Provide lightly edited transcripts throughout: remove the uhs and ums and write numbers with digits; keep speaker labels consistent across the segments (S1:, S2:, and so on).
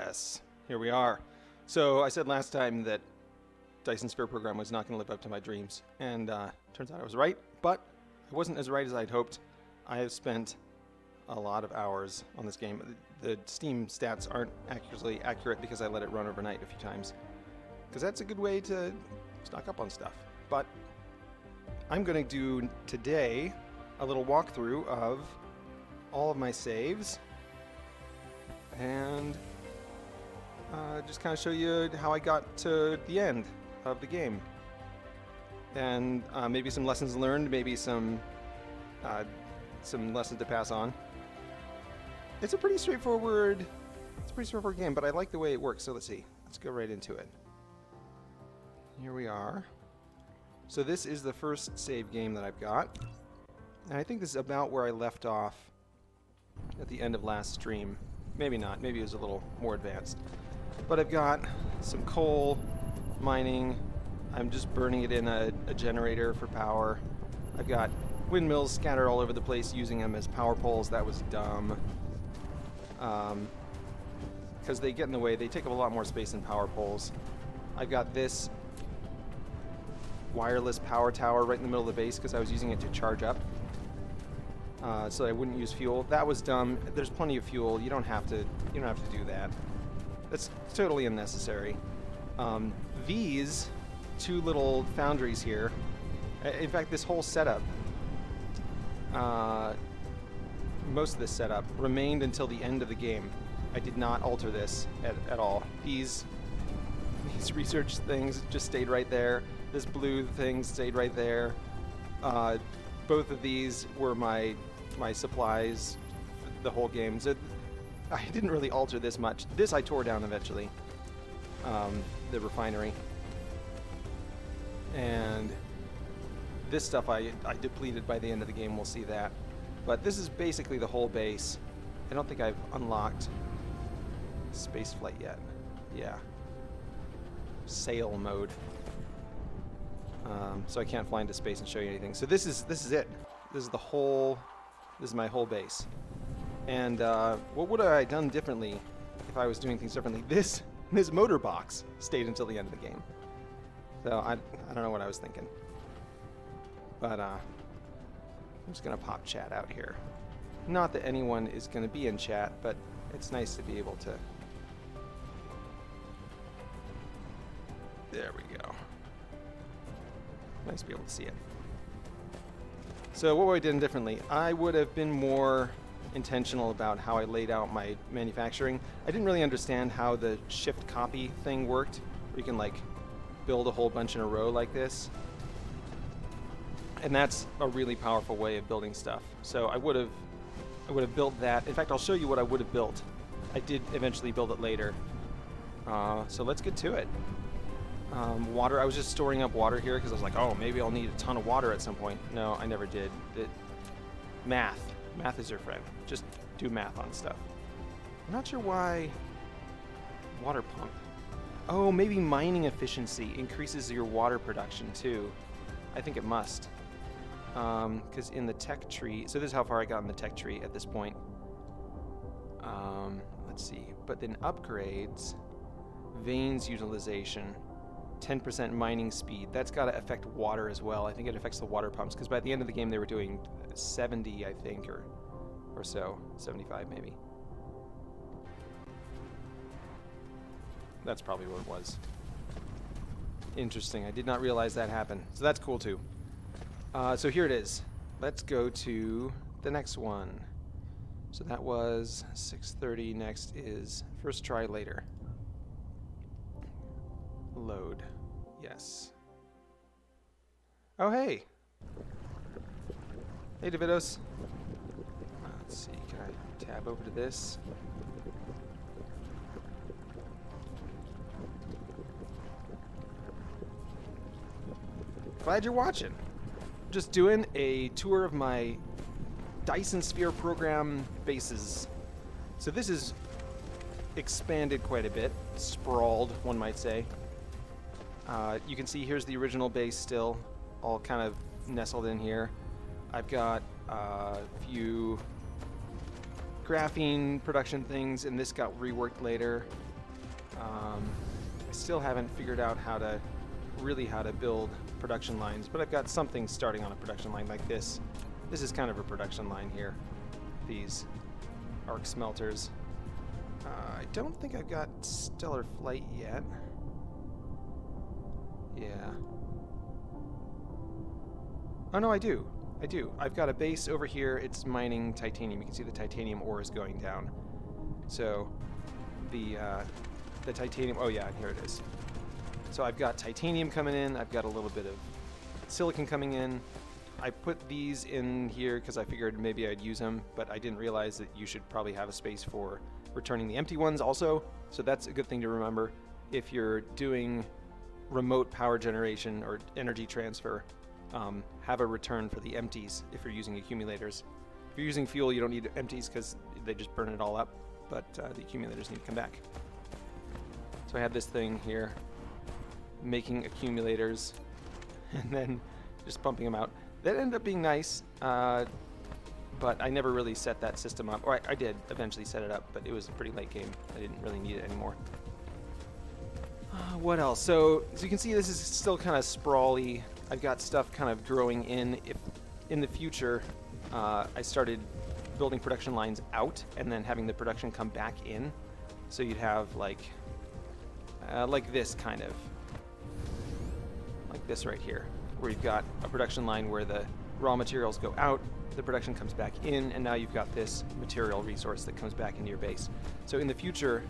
S1: Yes, here we are. So I said last time that Dyson Sphere program was not going to live up to my dreams, and turns out I was right, but I wasn't as right as I'd hoped. I have spent a lot of hours on this game. The Steam stats aren't accurately accurate because I let it run overnight a few times, because that's a good way to stock up on stuff. But I'm going to do today a little walkthrough of all of my saves and just kind of show you how I got to the end of the game, and maybe some lessons learned, maybe some lessons to pass on. It's a pretty straightforward game, but I like the way it works. So let's see. Let's go right into it. Here we are. So this is the first save game that I've got, and I think this is about where I left off at the end of last stream. Maybe not. Maybe it was a little more advanced. But I've got some coal mining. I'm just burning it in a generator for power. I've got windmills scattered all over the place, using them as power poles. That was dumb. Because they get in the way. They take up a lot more space than power poles. I've got this wireless power tower right in the middle of the base because I was using it to charge up. So I wouldn't use fuel. That was dumb. There's plenty of fuel. You don't have to do that. That's totally unnecessary. These two little foundries here, in fact, this whole setup, most of this setup remained until the end of the game. I did not alter this at all. These research things just stayed right there. This blue thing stayed right there. Both of these were my supplies the whole game. So I didn't really alter this much. This I tore down eventually, the refinery. And this stuff I depleted by the end of the game, we'll see that. But this is basically the whole base. I don't think I've unlocked space flight yet. Yeah. Sail mode. So I can't fly into space and show you anything. So this is it. This is my whole base. And what would I have done differently if I was doing things differently? This motor box stayed until the end of the game. So I don't know what I was thinking. But I'm just going to pop chat out here. Not that anyone is going to be in chat, but it's nice to be able to... There we go. Nice to be able to see it. So what would I have done differently? I would have been more intentional about how I laid out my manufacturing. I didn't really understand how the shift copy thing worked, where you can like build a whole bunch in a row like this. And that's a really powerful way of building stuff. So I would have built that. In fact, I'll show you what I would have built. I did eventually build it later. So let's get to it. Water, I was just storing up water here because I was like, oh, maybe I'll need a ton of water at some point. No, I never did. Math is your friend. Just do math on stuff. I'm not sure why water pump. Oh, maybe mining efficiency increases your water production too. I think it must. Because in the tech tree, so this is how far I got in the tech tree at this point. Let's see, but then upgrades, veins utilization, 10% mining speed. That's got to affect water as well. I think it affects the water pumps because by the end of the game they were doing 70, I think, or so, 75 maybe. That's probably what it was. Interesting. I did not realize that happened. So that's cool too. So here it is. Let's go to the next one. So that was 6:30. Next is first try later. Load. Yes. Oh, hey. Hey, Davidos. Let's see. Can I tab over to this? Glad you're watching. Just doing a tour of my Dyson Sphere program bases. So this is expanded quite a bit, sprawled, one might say. You can see here's the original base still, all kind of nestled in here. I've got a few graphene production things, and this got reworked later. I still haven't figured out how to build production lines, but I've got something starting on a production line like this. This is kind of a production line here. These arc smelters. I don't think I've got stellar flight yet. Yeah. Oh no, I do. I've got a base over here. It's mining titanium. You can see the titanium ore is going down. So the titanium, oh yeah, here it is. So I've got titanium coming in. I've got a little bit of silicon coming in. I put these in here because I figured maybe I'd use them, but I didn't realize that you should probably have a space for returning the empty ones also. So that's a good thing to remember if you're doing remote power generation or energy transfer. Have a return for the empties if you're using accumulators. If you're using fuel, you don't need empties because they just burn it all up, but the accumulators need to come back. So I have this thing here making accumulators and then just pumping them out. That ended up being nice, but I never really set that system up. Or I did eventually set it up, but it was a pretty late game. I didn't really need it anymore. What else? So you can see this is still kind of sprawly. I've got stuff kind of growing in. If in the future I started building production lines out and then having the production come back in, so you'd have like this kind of, like this right here, where you've got a production line where the raw materials go out, the production comes back in, and now you've got this material resource that comes back into your base. So in the future,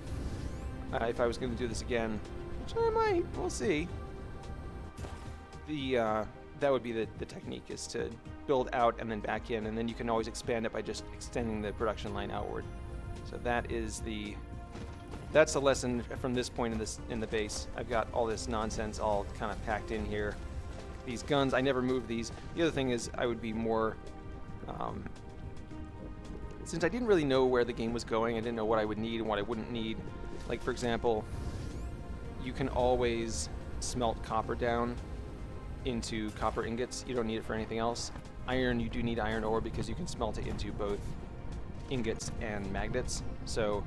S1: if I was going to do this again, which I might, we'll see, that would be the technique, is to build out and then back in, and then you can always expand it by just extending the production line outward. So that's the lesson from this point in the base. I've got all this nonsense all kind of packed in here. These guns, I never move these. The other thing is I would be more, since I didn't really know where the game was going, I didn't know what I would need and what I wouldn't need. Like for example, you can always smelt copper down into copper ingots. You don't need it for anything else. Iron, you do need iron ore because you can smelt it into both ingots and magnets. So,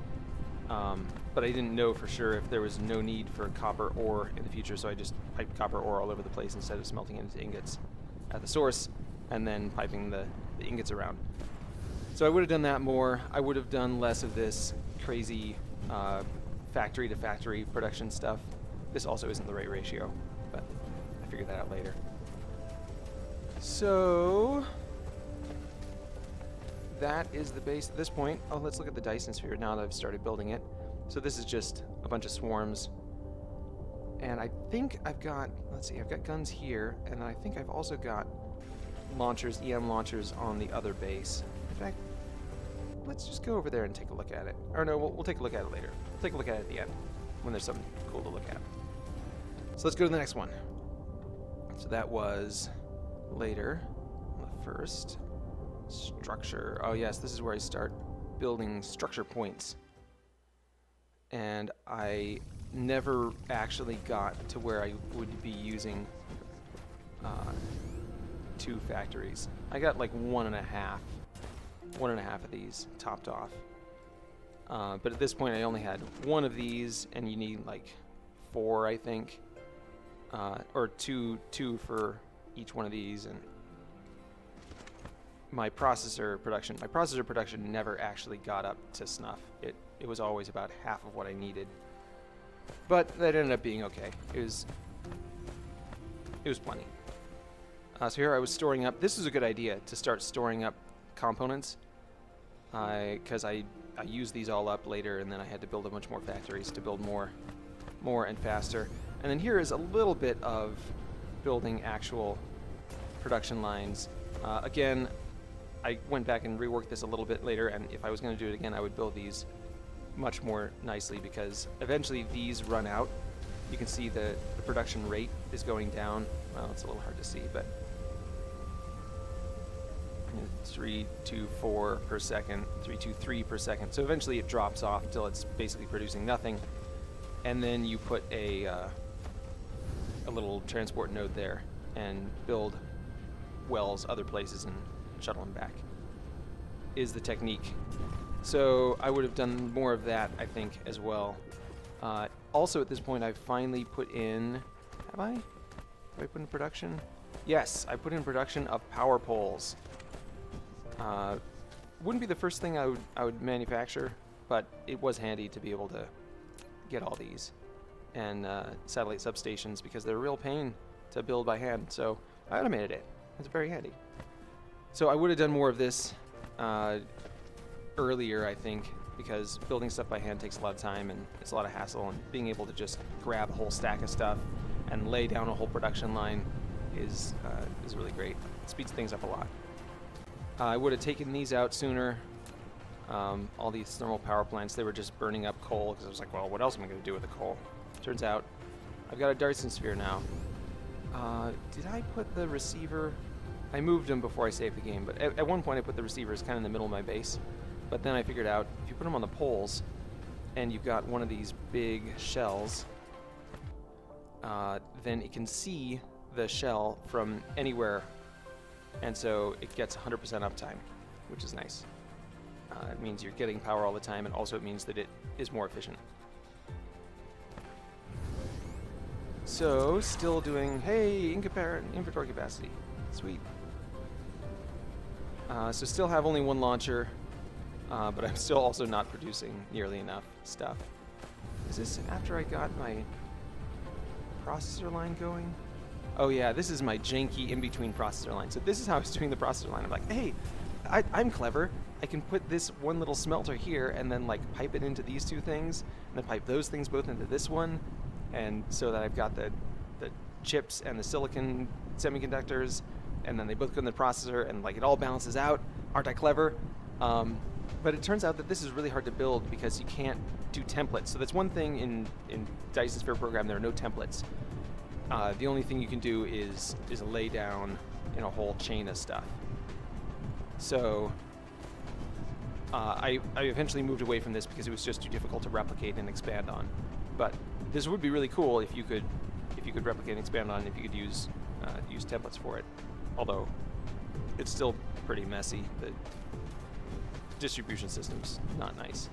S1: but I didn't know for sure if there was no need for copper ore in the future, so I just piped copper ore all over the place instead of smelting it into ingots at the source and then piping the ingots around. So I would have done that more. I would have done less of this crazy factory to factory production stuff. This also isn't the right ratio, but I figured that out later. So that is the base at this point. Oh, let's look at the Dyson sphere now that I've started building it. So this is just a bunch of swarms. And I think I've got, let's see, I've got guns here, and I think I've also got launchers, EM launchers on the other base. In fact, let's just go over there and take a look at it. Or no, we'll take a look at it later. We'll take a look at it at the end when there's something cool to look at. So let's go to the next one. So that was later, the first structure. Oh yes, this is where I start building structure points. And I never actually got to where I would be using 2 factories. I got like one and a half of these topped off. But at this point I only had 1 of these, and you need like 4, I think. Or two for each one of these. And my processor production never actually got up to snuff. It was always about half of what I needed. But that ended up being okay. It was plenty. So here I was storing up. This is a good idea to start storing up components, because I used these all up later, and then I had to build a bunch more factories to build more and faster. And then here is a little bit of building actual production lines. Again, I went back and reworked this a little bit later, and if I was going to do it again, I would build these much more nicely, because eventually these run out. You can see the production rate is going down. Well, it's a little hard to see, but 324 per second, 323 per second. So eventually it drops off until it's basically producing nothing, and then you put a little transport node there and build wells other places and shuttle them back, is the technique. So I would have done more of that, I think, as well. also at this point I've finally put in, have I? Have I put in production? Yes, I put in production of power poles. Wouldn't be the first thing I would manufacture, but it was handy to be able to get all these. And satellite substations, because they're a real pain to build by hand, so I automated it. It's very handy. So I would have done more of this earlier, I think, because building stuff by hand takes a lot of time and it's a lot of hassle, and being able to just grab a whole stack of stuff and lay down a whole production line is really great. It speeds things up a lot. I would have taken these out sooner. All these thermal power plants, they were just burning up coal, because I was like, well, what else am I going to do with the coal? Turns out I've got a Dyson sphere now. Did I put the receiver? I moved them before I saved the game, but at one point I put the receivers kind of in the middle of my base. But then I figured out if you put them on the poles and you've got one of these big shells, then it can see the shell from anywhere, and so it gets 100% uptime, which is nice. It means you're getting power all the time, and also it means that it is more efficient. So, still doing, hey, inventory capacity. Sweet. So still have only one launcher, but I'm still also not producing nearly enough stuff. Is this after I got my processor line going? Oh yeah, this is my janky in-between processor line. So this is how I was doing the processor line. I'm like, hey, I'm clever. I can put this one little smelter here and then like pipe it into these two things, and then pipe those things both into this one, and so that I've got the chips and the silicon semiconductors, and then they both go in the processor, and like it all balances out. Aren't I clever? But it turns out that this is really hard to build because you can't do templates. So that's one thing in Dyson Sphere program, there are no templates. The only thing you can do is lay down in a whole chain of stuff. So I eventually moved away from this because it was just too difficult to replicate and expand on. But this would be really cool if you could replicate and expand on, if you could use templates for it. Although it's still pretty messy. The distribution system's not nice.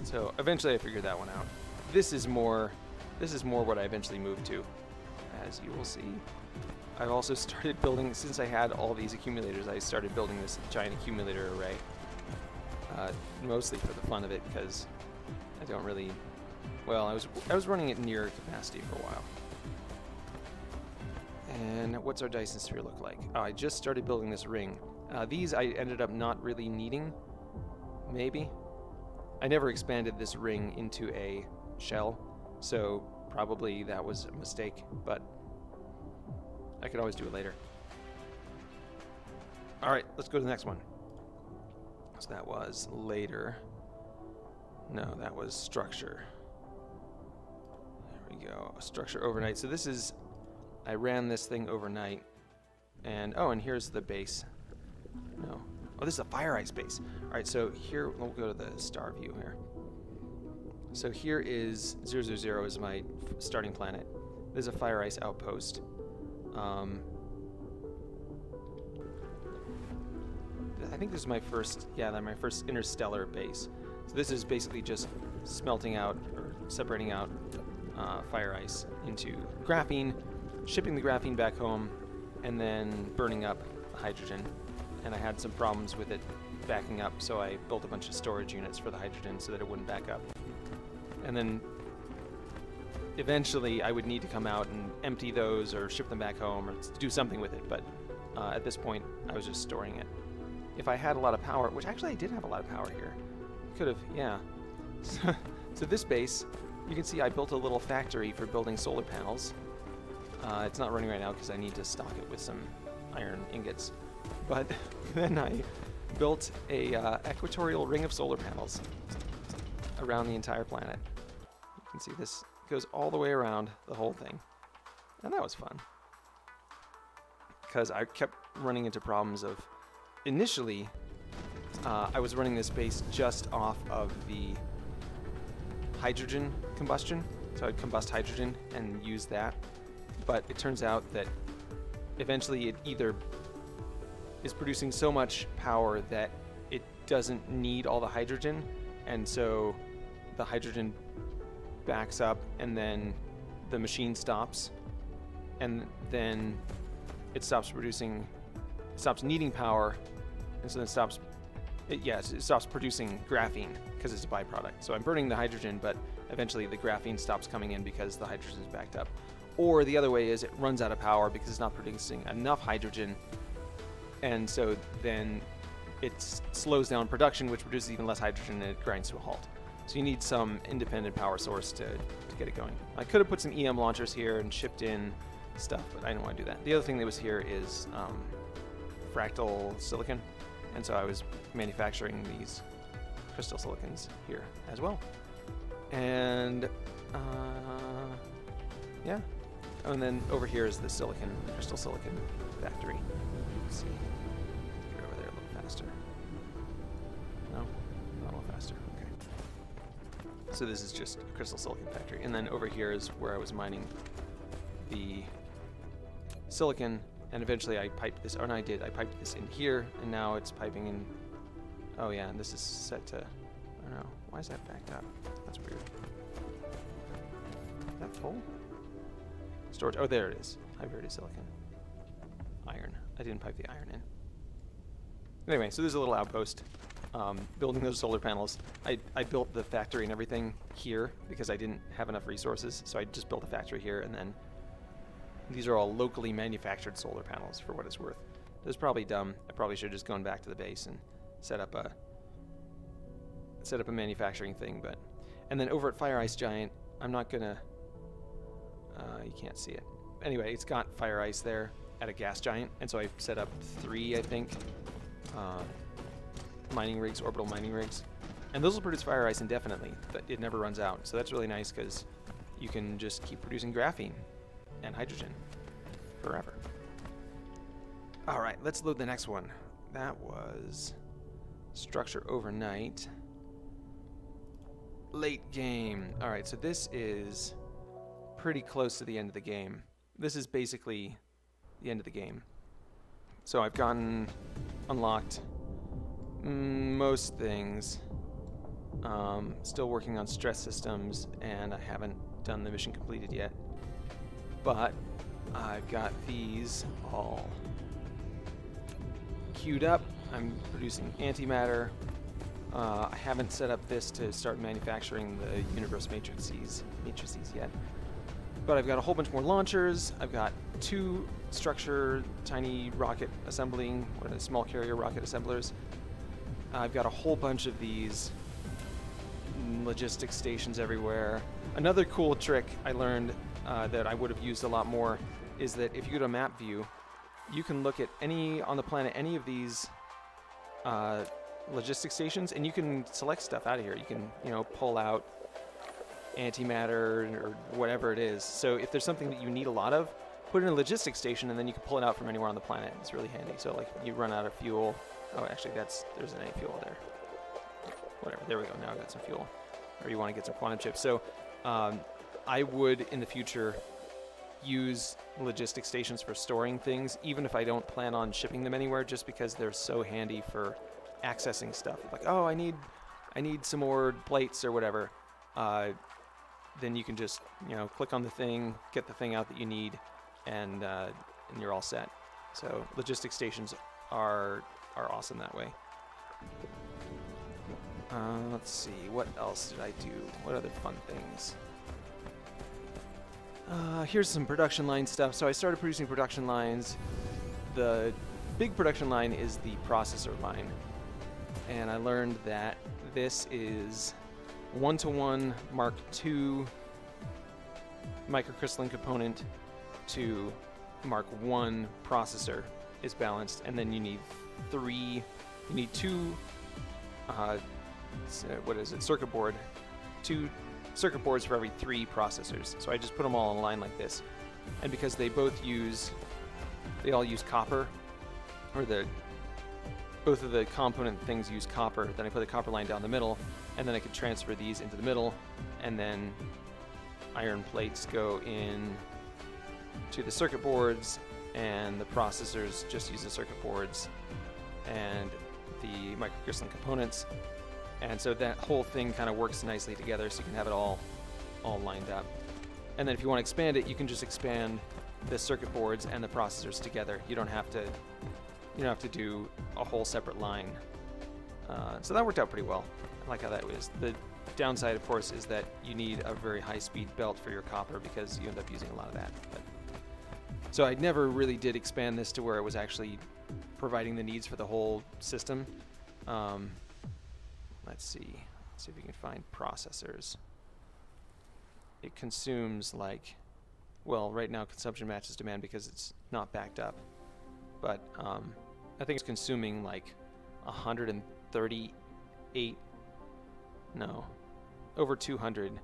S1: So eventually I figured that one out. This is more what I eventually moved to, as you will see. I've also started building, since I had all these accumulators, I started building this giant accumulator array. Mostly for the fun of it, because I don't really, well, I was running it near capacity for a while. And what's our Dyson sphere look like? I just started building this ring. These I ended up not really needing, maybe. I never expanded this ring into a shell, so probably that was a mistake, but I could always do it later. Alright, let's go to the next one. So that was later. No, that was structure. There we go. Structure overnight. So this is, I ran this thing overnight, and oh, and here's the base. No. Oh, this is a fire ice base. Alright, so here, we'll go to the star view here. So here is 000 is my starting planet. There's a fire ice outpost. I think this is my first, my first interstellar base. So this is basically just smelting out or separating out fire ice into graphene, shipping the graphene back home, and then burning up the hydrogen. And I had some problems with it backing up, so I built a bunch of storage units for the hydrogen so that it wouldn't back up. And then eventually I would need to come out and empty those or ship them back home or do something with it, but at this point I was just storing it. If I had a lot of power, which actually I did have a lot of power here. Could have, yeah. So this base, you can see I built a little factory for building solar panels. It's not running right now because I need to stock it with some iron ingots. But then I built a equatorial ring of solar panels around the entire planet. You can see this goes all the way around the whole thing. And that was fun. Because I kept running into problems of, initially, I was running this base just off of the hydrogen combustion. So I'd combust hydrogen and use that. But it turns out that eventually it either is producing so much power that it doesn't need all the hydrogen, and so the hydrogen backs up, and then the machine stops, and then it stops needing power, and so then it stops producing graphene because it's a byproduct. So I'm burning the hydrogen, but eventually the graphene stops coming in because the hydrogen is backed up. Or the other way is it runs out of power because it's not producing enough hydrogen, and so then it slows down production, which produces even less hydrogen, and it grinds to a halt. So you need some independent power source to get it going. I could have put some EM launchers here and shipped in stuff, but I didn't want to do that. The other thing that was here is fractal silicon, and so I was manufacturing these crystal silicons here as well. And yeah, and then over here is the crystal silicon factory. Let's see, get over there a little faster. No, not a little faster. Okay. So this is just a crystal silicon factory, and then over here is where I was mining the silicon, and eventually I piped this, I piped this in here, and now it's piping in. Oh yeah, and this is set to, I don't know, why is that backed up? That's weird. Is that full? Storage, oh there it is, high purity silicon. Iron, I didn't pipe the iron in. Anyway, so there's a little outpost. Building those solar panels. I built the factory and everything here because I didn't have enough resources, so I just built a factory here, and then these are all locally manufactured solar panels for what it's worth. It was probably dumb. I probably should have just gone back to the base and set up a manufacturing thing, and then over at Fire Ice Giant, I'm not gonna, you can't see it. Anyway, it's got Fire Ice there at a gas giant, and so I set up 3, I think, mining rigs, orbital mining rigs, and those will produce Fire Ice indefinitely. But it never runs out, so that's really nice because you can just keep producing graphene and hydrogen forever. All right, let's load the next one. That was structure overnight. Late game. All right, so this is pretty close to the end of the game. This is basically the end of the game. So I've gotten unlocked most things. Still working on stress systems, and I haven't done the mission completed yet. But I've got these all queued up. I'm producing antimatter. I haven't set up this to start manufacturing the universe matrices yet. But I've got a whole bunch more launchers. I've got 2 structure tiny rocket assembling, or small carrier rocket assemblers. I've got a whole bunch of these logistics stations everywhere. Another cool trick I learned that I would have used a lot more is that if you go to map view, you can look at on the planet, any of these logistics stations, and you can select stuff out of here. You can, pull out antimatter or whatever it is. So if there's something that you need a lot of, put it in a logistics station, and then you can pull it out from anywhere on the planet. It's really handy. So like you run out of fuel. Oh, actually, there's any fuel there. Whatever. There we go. Now I got some fuel. Or you want to get some quantum chips. So I would, in the future, use logistics stations for storing things, even if I don't plan on shipping them anywhere, just because they're so handy for accessing stuff. Like, oh, I need some more plates or whatever. Then you can just, click on the thing, get the thing out that you need, and you're all set. So logistics stations are awesome that way. Let's see, what else did I do? What other fun things? Here's some production line stuff. So I started producing production lines. The big production line is the processor line. And I learned that this is 1-to-1 Mark II microcrystalline component to Mark I processor is balanced, and then you need 2 circuit board, 2 circuit boards for every 3 processors. So I just put them all in a line like this, and because they all use copper, or both of the component things use copper, then I put the copper line down the middle, and then I could transfer these into the middle, and then iron plates go in to the circuit boards, and the processors just use the circuit boards and the microcrystalline components. And so that whole thing kind of works nicely together, so you can have it all all lined up. And then if you want to expand it, you can just expand the circuit boards and the processors together. You don't have to do a whole separate line. So that worked out pretty well. I like how that was. The downside, of course, is that you need a very high-speed belt for your copper because you end up using a lot of that. So I never really did expand this to where it was actually providing the needs for the whole system. Let's see if we can find processors. It consumes like, well, right now consumption matches demand because it's not backed up. But I think it's consuming like 138, no, over 200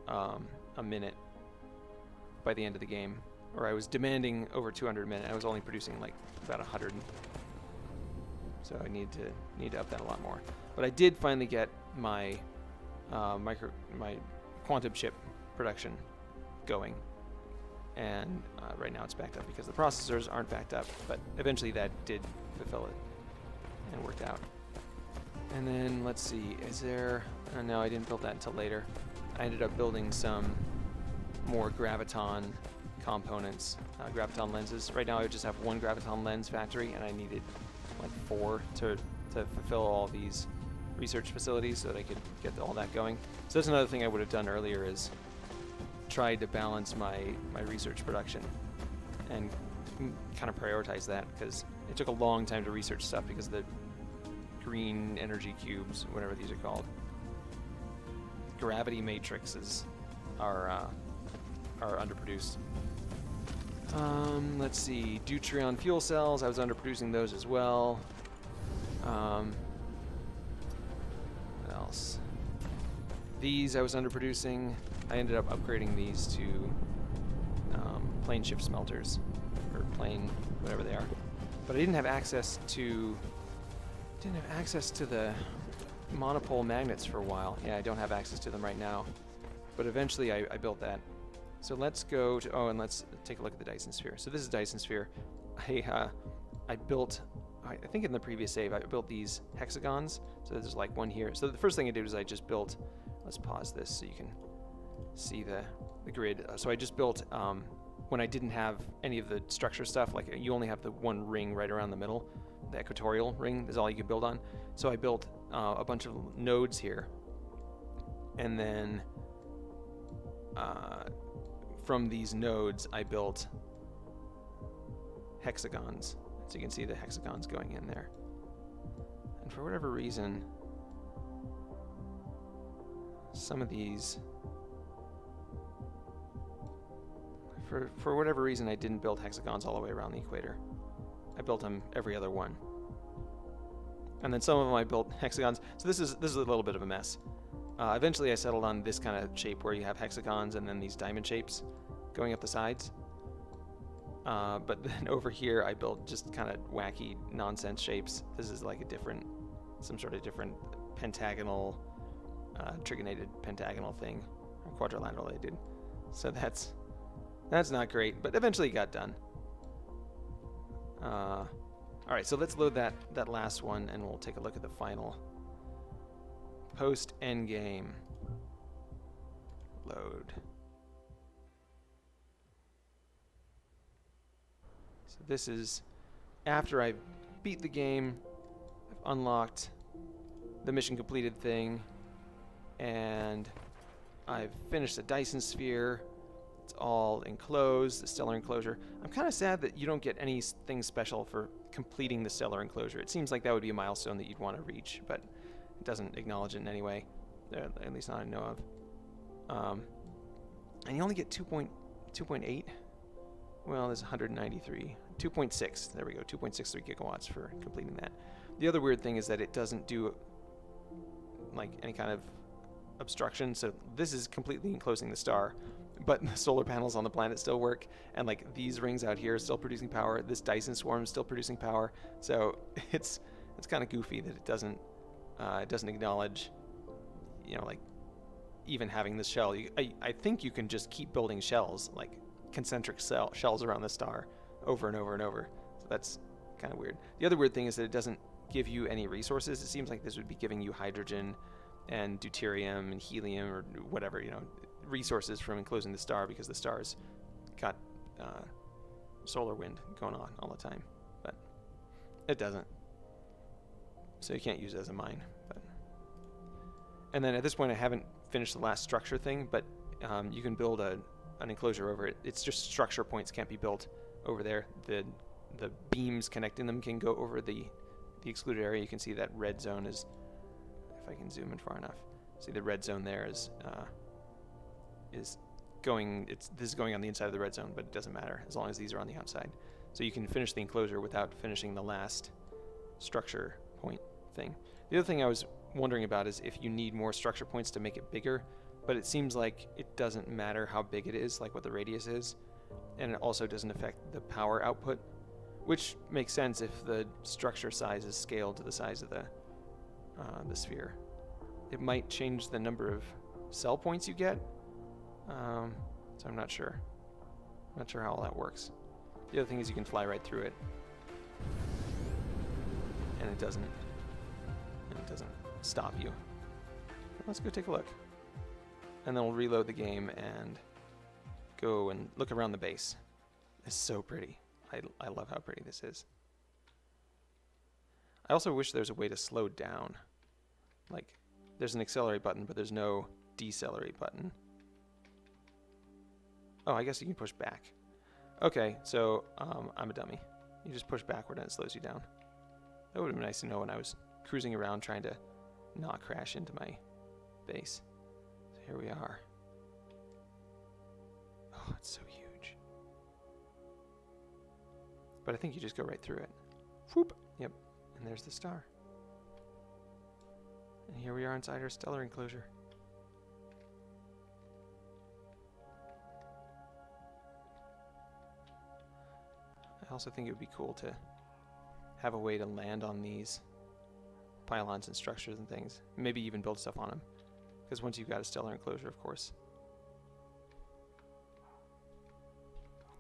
S1: a minute by the end of the game. Or I was demanding over 200 a minute. I was only producing like about 100. So I need to up that a lot more. But I did finally get my my quantum chip production going, and right now it's backed up because the processors aren't backed up. But eventually that did fulfill it and worked out. And then let's see, is there? No, I didn't build that until later. I ended up building some more graviton components, graviton lenses. Right now I just have one graviton lens factory, and I needed like 4 to fulfill all these research facilities so that I could get all that going. So that's another thing I would have done earlier, is tried to balance my research production and kind of prioritize that, because it took a long time to research stuff because the green energy cubes, whatever these are called, gravity matrices, are underproduced. Let's see, deuterium fuel cells, I was underproducing those as well. What else? These I was underproducing. I ended up upgrading these to plane ship smelters, or plane, whatever they are. But I didn't have access to the monopole magnets for a while. Yeah, I don't have access to them right now. But eventually I built that. So let's go to, and let's take a look at the Dyson sphere. So this is Dyson sphere. I built, I think in the previous save, I built these hexagons. So there's like one here. So the first thing I did was I just built, let's pause this so you can see the grid. So I just built, when I didn't have any of the structure stuff, like you only have the one ring right around the middle, the equatorial ring is all you can build on. So I built a bunch of nodes here. And then from these nodes, I built hexagons. So you can see the hexagons going in there. And for whatever reason, some of these, for whatever reason, I didn't build hexagons all the way around the equator. I built them every other one. And then some of them I built hexagons. So this is a little bit of a mess. Eventually I settled on this kind of shape where you have hexagons and then these diamond shapes going up the sides. But then over here I built just kind of wacky nonsense shapes. This is like some sort of different pentagonal, trigonated pentagonal thing, or quadrilateral I did. So that's not great, but eventually it got done. All right, so let's load that last one, and we'll take a look at the final post endgame load. So this is after I beat the game, I've unlocked the mission completed thing, and I've finished the Dyson sphere. It's all enclosed, the stellar enclosure. I'm kind of sad that you don't get anything special for completing the stellar enclosure. It seems like that would be a milestone that you'd want to reach, but it doesn't acknowledge it in any way, at least not I know of. And you only get 2.8. Well, there's 193. 2.6. There we go. 2.63 gigawatts for completing that. The other weird thing is that it doesn't do like any kind of obstruction. So this is completely enclosing the star, but the solar panels on the planet still work, and like these rings out here are still producing power. This Dyson swarm is still producing power. So it's kind of goofy that it doesn't acknowledge, like even having this shell. I think you can just keep building shells, like concentric shells around the star over and over and over. So that's kind of weird. The other weird thing is that it doesn't give you any resources. It seems like this would be giving you hydrogen and deuterium and helium or whatever, resources from enclosing the star because the star's got solar wind going on all the time, but it doesn't. So you can't use it as a mine. But and then at this point, I haven't finished the last structure thing, but you can build an enclosure over it. It's just structure points can't be built over there. The beams connecting them can go over the excluded area. You can see that red zone is, if I can zoom in far enough, see the red zone there is going. This is going on the inside of the red zone, but it doesn't matter as long as these are on the outside. So you can finish the enclosure without finishing the last structure point thing. The other thing I was wondering about is if you need more structure points to make it bigger, but it seems like it doesn't matter how big it is, like what the radius is, and it also doesn't affect the power output, which makes sense if the structure size is scaled to the size of the sphere. It might change the number of cell points you get, so I'm not sure. I'm not sure how all that works. The other thing is you can fly right through it, and it doesn't stop you. Let's go take a look, and then we'll reload the game and go and look around the base. It's so pretty. I love how pretty this is. I also wish there's a way to slow down. Like, there's an accelerate button, but there's no decelerate button. Oh, I guess you can push back. Okay, so I'm a dummy. You just push backward and it slows you down. That would have been nice to know when I was cruising around trying to not crash into my base. So here we are. Oh, it's so huge. But I think you just go right through it. Whoop! Yep. And there's the star. And here we are inside our stellar enclosure. I also think it would be cool to have a way to land on these pylons and structures and things. Maybe even build stuff on them. Because once you've got a stellar enclosure, of course,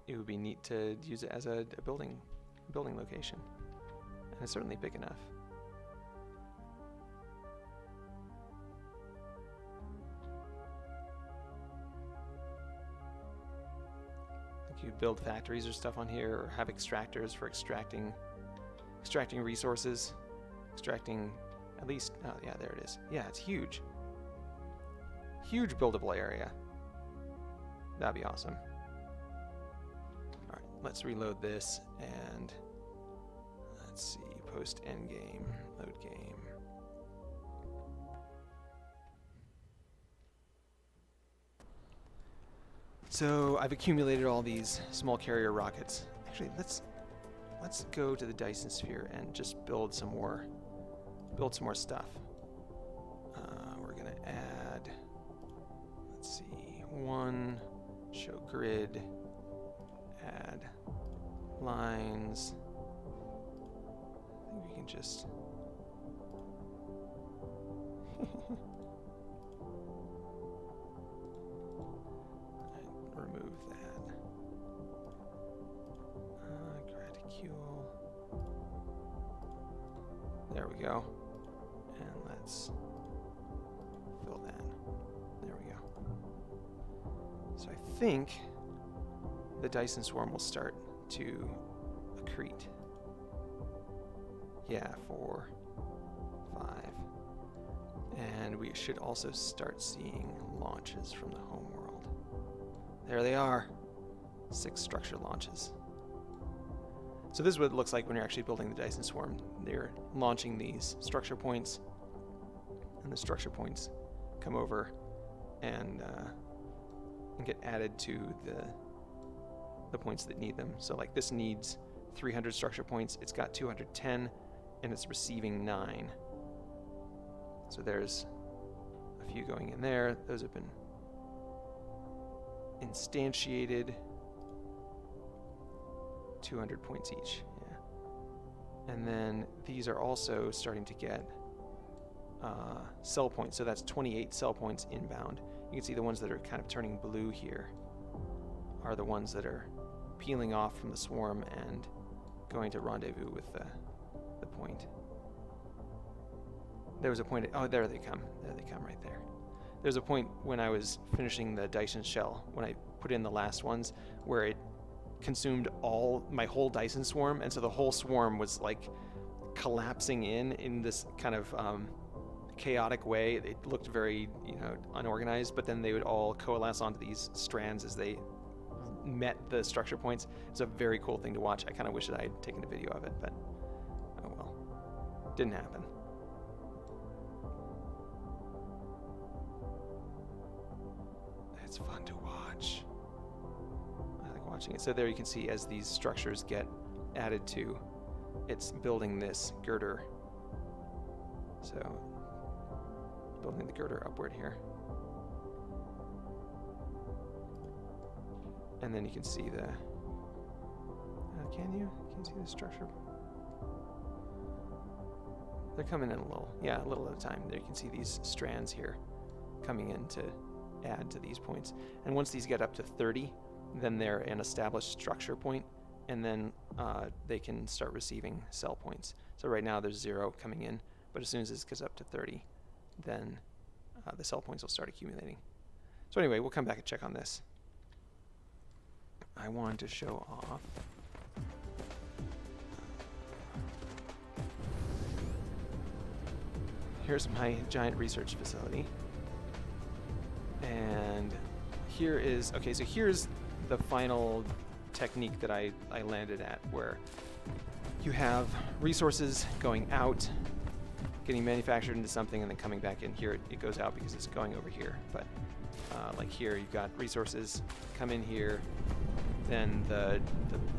S1: it would be neat to use it as a building location. And it's certainly big enough. You could build factories or stuff on here, or have extractors for extracting resources, extracting at least. Oh yeah, there it is. Yeah, it's huge. Huge buildable area. That'd be awesome. All right, let's reload this and let's see. Post end game, load game. So I've accumulated all these small carrier rockets. Actually, let's go to the Dyson sphere and just build some more stuff. We're gonna add, let's see, one, show grid, add lines. I think we can just remove that. Graticule. There we go. And let's fill that. There we go. So I think the Dyson swarm will start to accrete. Yeah, 4, 5. And we should also start seeing launches from the home world. There they are. 6 structure launches. So this is what it looks like when you're actually building the Dyson swarm. They're launching these structure points, and the structure points come over and get added to the points that need them. So like this needs 300 structure points. It's got 210, and it's receiving 9. So there's a few going in there. Those have been instantiated. 200 points each, yeah. And then these are also starting to get cell points, so that's 28 cell points inbound. You can see the ones that are kind of turning blue here are the ones that are peeling off from the swarm and going to rendezvous with the point. There was a point, oh, there they come right there. there's a point when I was finishing the Dyson shell, when I put in the last ones, where it consumed my whole Dyson swarm, and so the whole swarm was like collapsing in this kind of chaotic way. It looked very, unorganized, but then they would all coalesce onto these strands as they met the structure points. It's a very cool thing to watch. I kind of wish that I had taken a video of it, but oh well, didn't happen. It's fun to watch. I like watching it. So there you can see as these structures get added to, it's building this girder. So building the girder upward here. And then you can see the, can you see the structure? They're coming in a little at a time. There you can see these strands here coming in to add to these points. And once these get up to 30, then they're an established structure point, and then they can start receiving cell points. So right now there's 0 coming in, but as soon as this gets up to 30, then the cell points will start accumulating. So anyway, we'll come back and check on this. I wanted to show off here's my giant research facility, and here is, okay, so here's the final technique that I landed at, where you have resources going out, getting manufactured into something, and then coming back in. Here it goes out because it's going over here, but like here you've got resources come in here, then the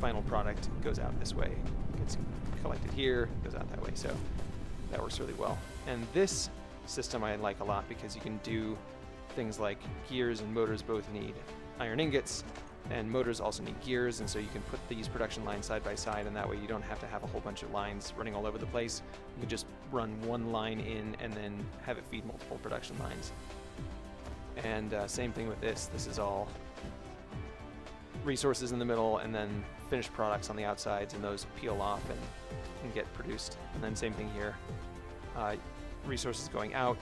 S1: final product goes out this way, gets collected here, goes out that way. So that works really well. And this system I like a lot because you can do things like gears and motors both need iron ingots, and motors also need gears, and so you can put these production lines side by side, and that way you don't have to have a whole bunch of lines running all over the place. You can just run one line in and then have it feed multiple production lines. And same thing with this. This is all resources in the middle and then finished products on the outsides, and those peel off and get produced. And then same thing here. Resources going out,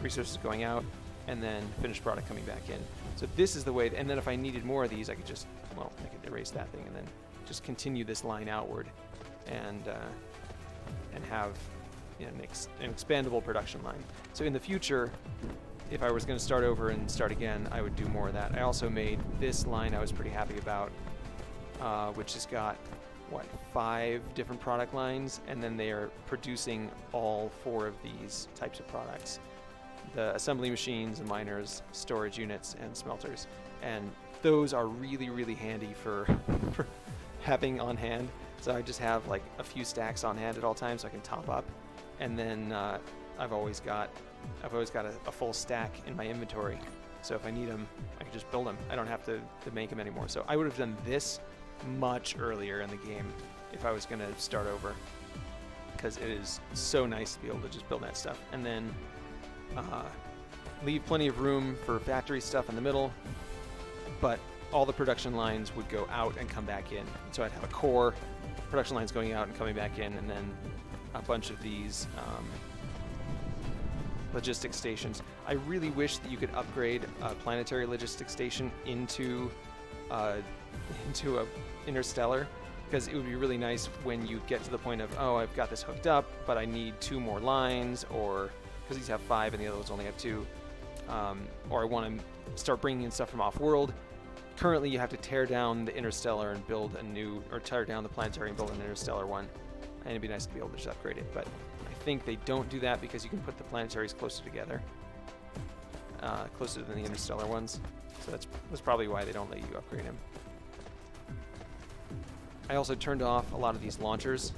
S1: resources going out, and then finished product coming back in. So this is the way, and then if I needed more of these, I could just, well, I could erase that thing and then just continue this line outward and have an expandable production line. So in the future, if I was going to start over and start again, I would do more of that. I also made this line I was pretty happy about, which has got, 5 different product lines, and then they are producing all 4 of these types of products. The assembly machines, the miners, storage units, and smelters. And those are really, really handy for having on hand. So I just have like a few stacks on hand at all times so I can top up. And then I've always got a full stack in my inventory. So if I need them, I can just build them. I don't have to make them anymore. So I would have done this much earlier in the game if I was going to start over, because it is so nice to be able to just build that stuff. And then leave plenty of room for factory stuff in the middle, but all the production lines would go out and come back in. So I'd have a core, production lines going out and coming back in, and then a bunch of these logistics stations. I really wish that you could upgrade a planetary logistics station into a interstellar, because it would be really nice when you get to the point of, oh, I've got this hooked up, but I need 2 more lines, or because these have 5 and the other ones only have 2, or I want to start bringing in stuff from off-world. Currently, you have to tear down the interstellar and build a new, or tear down the planetary and build an interstellar one, and it'd be nice to be able to just upgrade it, but I think they don't do that because you can put the planetaries closer together, closer than the interstellar ones, so that's probably why they don't let you upgrade them. I also turned off a lot of these launchers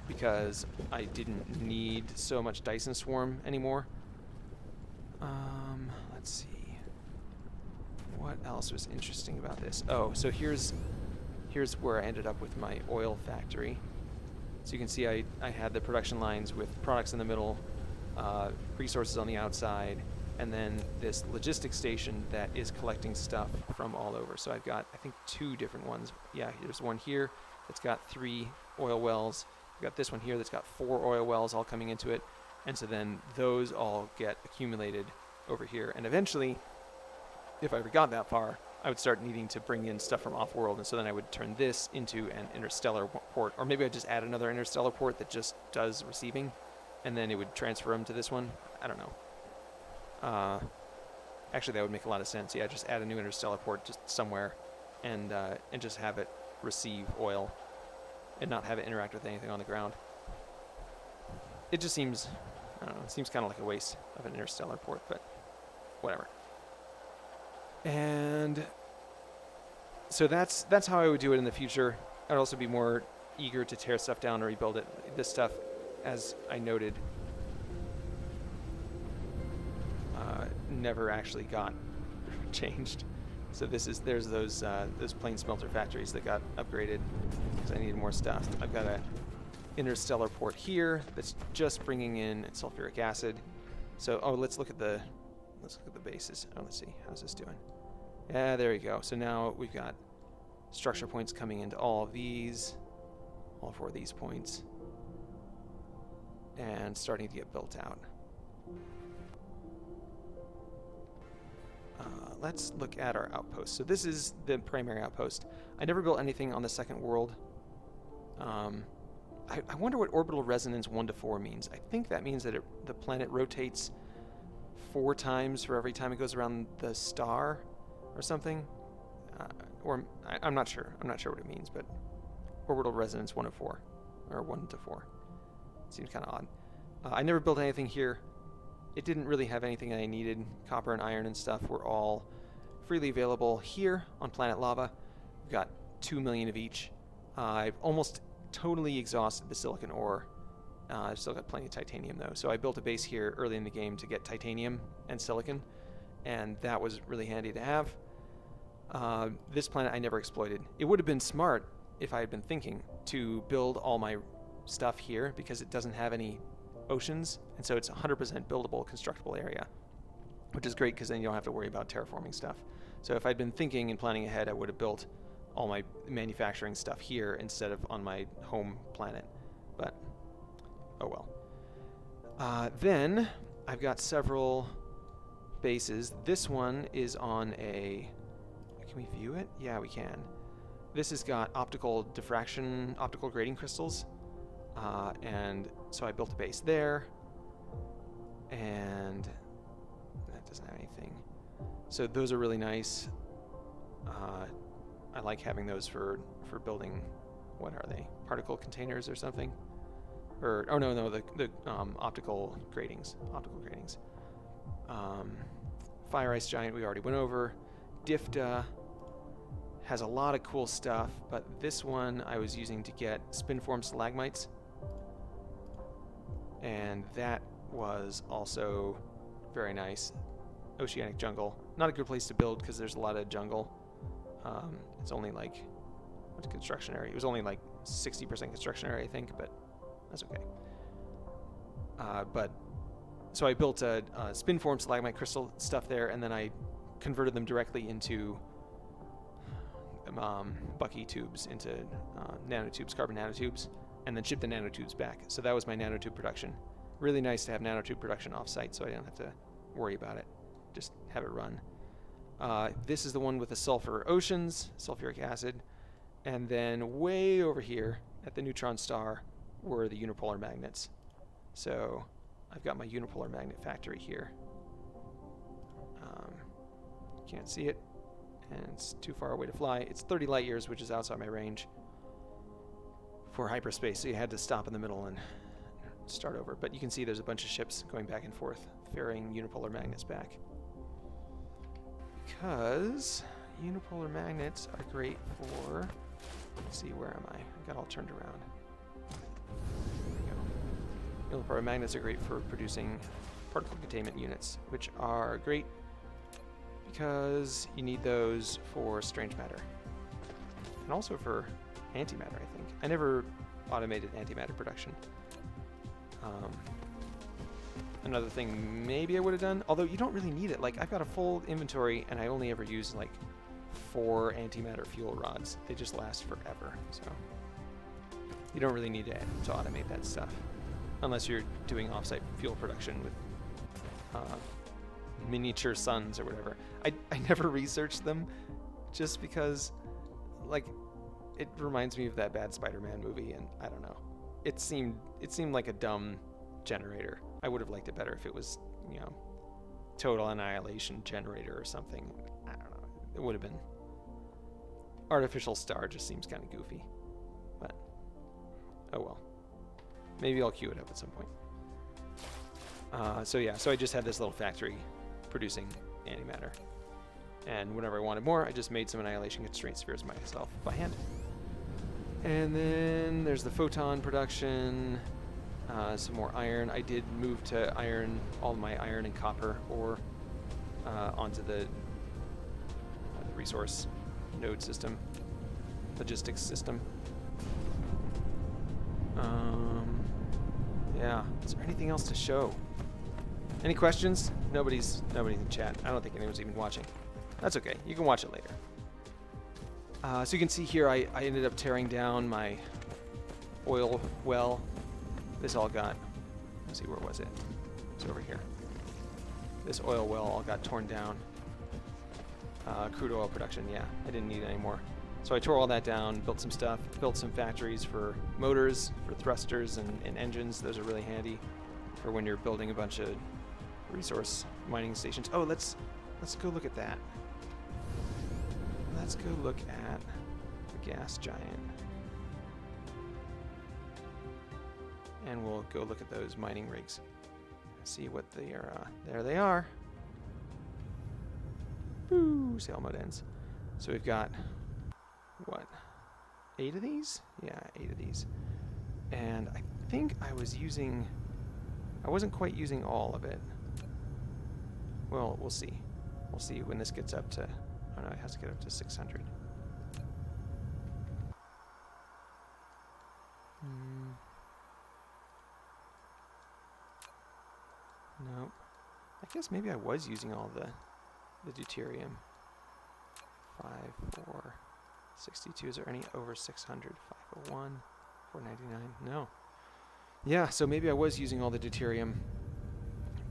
S1: because I didn't need so much Dyson swarm anymore. Let's see. What else was interesting about this? Oh, so here's where I ended up with my oil factory. So you can see I had the production lines with products in the middle, resources on the outside, and then this logistics station that is collecting stuff from all over. So I've got, I think, 2 different ones. Yeah, there's one here that's got 3 oil wells. I've got this one here that's got 4 oil wells all coming into it. And so then those all get accumulated over here. And eventually, if I ever got that far, I would start needing to bring in stuff from off-world, and so then I would turn this into an interstellar port, or maybe I'd just add another interstellar port that just does receiving, and then it would transfer them to this one. I don't know. Actually, that would make a lot of sense. Yeah, just add a new interstellar port just somewhere, and just have it receive oil, and not have it interact with anything on the ground. It just seems, I don't know, it seems kind of like a waste of an interstellar port, but whatever. And so that's how I would do it in the future. I'd also be more eager to tear stuff down or rebuild it. This stuff, as I noted, never actually got changed. So there's those plane smelter factories that got upgraded because I needed more stuff. I've got a interstellar port here that's just bringing in sulfuric acid. So let's look at the bases. Let's see, how's this doing? Yeah, there you go. So now we've got structure points coming into all of these, all 4 of these points, and starting to get built out. Let's look at our outpost. So this is the primary outpost. I never built anything on the second world. I wonder what orbital resonance 1 to 4 means. I think that means that the planet rotates 4 times for every time it goes around the star or something. I'm not sure. I'm not sure what it means, but orbital resonance 1 to 4, or 1 to 4. Seems kind of odd. I never built anything here. It didn't really have anything I needed. Copper and iron and stuff were all freely available here on Planet Lava. We've got 2 million of each. I've almost totally exhausted the silicon ore. I've still got plenty of titanium though. So I built a base here early in the game to get titanium and silicon, and that was really handy to have. This planet I never exploited. It would have been smart if I had been thinking to build all my stuff here because it doesn't have any oceans, and so it's 100% buildable, constructible area, which is great because then you don't have to worry about terraforming stuff. So if I'd been thinking and planning ahead, I would have built all my manufacturing stuff here instead of on my home planet. But oh well. Then I've got several bases. This one is on a... Can we view it? Yeah, we can. This has got optical diffraction, optical grading crystals. And so I built a base there. And that doesn't have anything. So those are really nice. I like having those for building, what are they? Particle containers or something? Or, oh no, the optical gratings. Fire Ice Giant we already went over. Difta has a lot of cool stuff, but this one I was using to get spin-form stalagmites. And that was also very nice. Oceanic jungle. Not a good place to build because there's a lot of jungle. It's only like, what's construction area? It was only like 60% construction area, I think, but that's okay. So I built a spin-form stalagmite crystal stuff there, and then I converted them directly into Bucky tubes, into nanotubes, carbon nanotubes, and then shipped the nanotubes back. So that was my nanotube production. Really nice to have nanotube production off-site, so I don't have to worry about it. Just have it run. This is the one with the sulfur oceans, sulfuric acid, and then way over here at the neutron star were the unipolar magnets. So I've got my unipolar magnet factory here. Can't see it, and it's too far away to fly. It's 30 light years, which is outside my range for hyperspace, so you had to stop in the middle and start over. But you can see there's a bunch of ships going back and forth, ferrying unipolar magnets back. Because unipolar magnets are great for... Let's see, where am I? I got all turned around. There we go. Unipolar magnets are great for producing particle containment units, which are great because you need those for strange matter. And also for antimatter, I think. I never automated antimatter production. Another thing maybe I would have done, although you don't really need it. Like, I've got a full inventory and I only ever use like 4 antimatter fuel rods. They just last forever, so you don't really need to automate that stuff unless you're doing offsite fuel production with miniature suns or whatever. I never researched them just because, like, it reminds me of that bad Spider-Man movie, and I don't know. It seemed like a dumb generator. I would have liked it better if it was, you know, Total Annihilation generator or something. I don't know. It would have been. Artificial star just seems kind of goofy. But, oh well. Maybe I'll queue it up at some point. So I just had this little factory producing antimatter. And whenever I wanted more, I just made some annihilation constraint spheres myself by hand. And then there's the photon production, some more iron. I did move to iron, all my iron and copper ore onto the resource node system, logistics system. Yeah, is there anything else to show? Any questions? Nobody's in chat. I don't think anyone's even watching. That's okay, you can watch it later. So you can see here I ended up tearing down my oil well. This all got, let's see, where was it? It's over here. This oil well all got torn down. Crude oil production, yeah, I didn't need it anymore. So I tore all that down, built some stuff, built some factories for motors, for thrusters and engines. Those are really handy for when you're building a bunch of resource mining stations. Oh, let's go look at that. Let's go look at the gas giant. And we'll go look at those mining rigs. See what they are. There they are. Boo, sail mode ends. So we've got, what, 8 of these? Yeah, 8 of these. And I think I wasn't quite using all of it. Well, we'll see. We'll see when this gets up to, oh no, it has to get up to 600. Nope. I guess maybe I was using all the deuterium. 5, 4, 62. Is there any over 600? 501, 499. No. Yeah, so maybe I was using all the deuterium,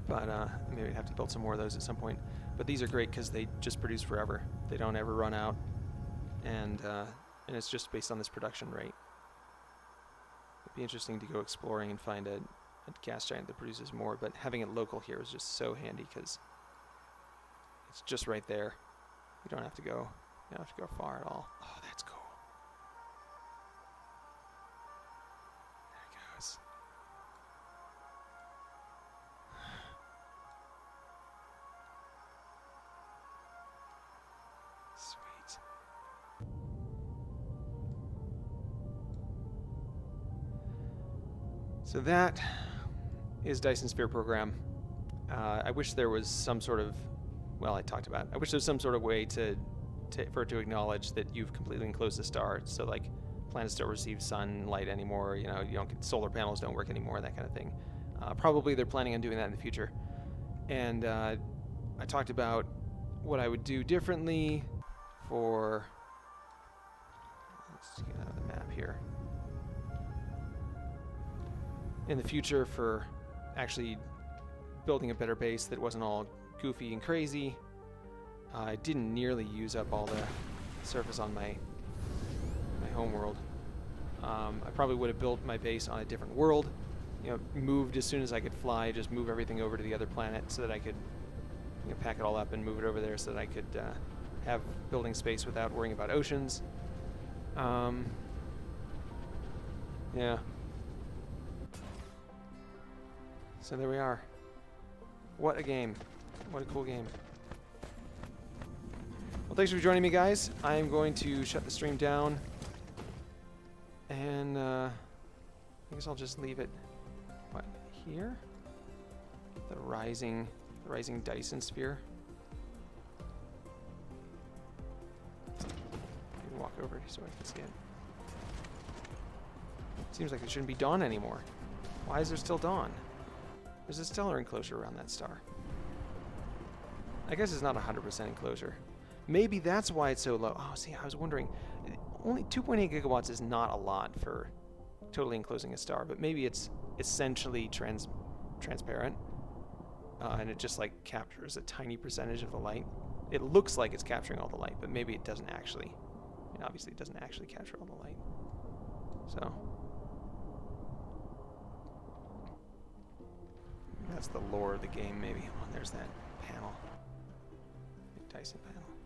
S1: but maybe I'd have to build some more of those at some point. But these are great because they just produce forever. They don't ever run out, and it's just based on this production rate. It'd be interesting to go exploring and find a gas giant that produces more, but having it local here is just so handy because it's just right there. You don't have to go far at all. Oh, that's cool. There it goes. Sweet. So that is Dyson Sphere program. I wish there was some sort of, well, I talked about it. I wish there was some sort of way for it to acknowledge that you've completely enclosed the star. So like planets don't receive sunlight anymore, you don't get, solar panels don't work anymore, that kind of thing. Probably they're planning on doing that in the future. And I talked about what I would do differently for, let's get out of the map here. In the future for actually building a better base that wasn't all goofy and crazy. I didn't nearly use up all the surface on my home world. I probably would have built my base on a different world, moved as soon as I could fly, just move everything over to the other planet so that I could pack it all up and move it over there so that I could have building space without worrying about oceans. Yeah. So there we are. What a game. What a cool game. Well, thanks for joining me, guys. I'm going to shut the stream down. And I guess I'll just leave it, what, here? The rising Dyson sphere. Maybe walk over so I can see it. Seems like it shouldn't be dawn anymore. Why is there still dawn? There's a stellar enclosure around that star. I guess it's not 100% enclosure. Maybe that's why it's so low. Oh, see, I was wondering. Only 2.8 gigawatts is not a lot for totally enclosing a star, but maybe it's essentially transparent. and it just like captures a tiny percentage of the light. It looks like it's capturing all the light, but maybe it doesn't actually. And obviously, it doesn't actually capture all the light. So that's the lore of the game, maybe. Oh, there's that panel, Dyson panel.